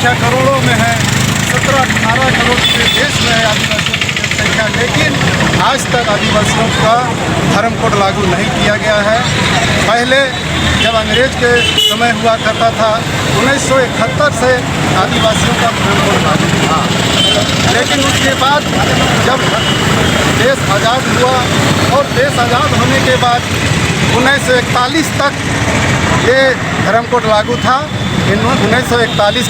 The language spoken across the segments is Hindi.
जनसंख्या करोड़ों में है, 17-18 करोड़ के देश में है आदिवासियों की जनसंख्या, लेकिन आज तक आदिवासियों का धर्म कोड लागू नहीं किया गया है। पहले जब अंग्रेज के समय हुआ करता था 1971 से आदिवासियों का धर्म कोड लागू था, लेकिन उसके बाद जब देश आज़ाद हुआ और देश आज़ाद होने के बाद 1941 तक ये धर्म कोड लागू था। 1941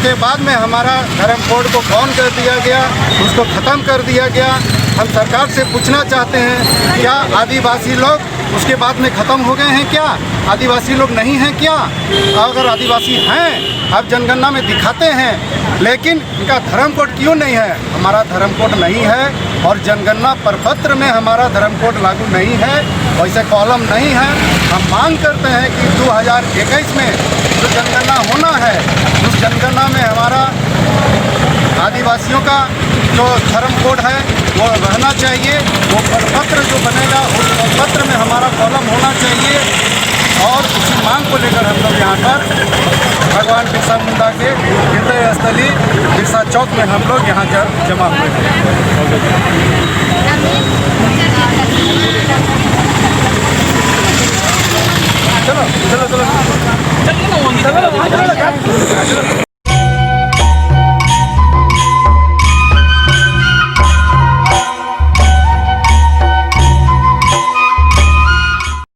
के बाद में हमारा धर्म कोड को बंद कर दिया गया, उसको ख़त्म कर दिया गया। हम सरकार से पूछना चाहते हैं, क्या आदिवासी लोग उसके बाद में ख़त्म हो गए हैं? क्या आदिवासी लोग नहीं हैं क्या? अगर आदिवासी हैं, अब जनगणना में दिखाते हैं, लेकिन इनका धर्म कोड क्यों नहीं है? हमारा धर्म कोड नहीं है और जनगणना प्रपत्र में हमारा धर्म कोड लागू नहीं है, वैसे कॉलम नहीं है। हम मांग करते हैं कि 2021 में जो जनगणना होना है, उस जनगणना में हमारा आदिवासियों का जो धर्म कोड है वो रहना चाहिए। वो प्रपत्र जो बनेगा उस प्रपत्र में हमारा कॉलम होना चाहिए और उसी मांग को लेकर हम लोग यहाँ पर भगवान बिरसा मुंडा के हृदय स्थली बिरसा चौक में हम लोग यहाँ जमा हुए हैं। चलो चलो चलो चलो चलो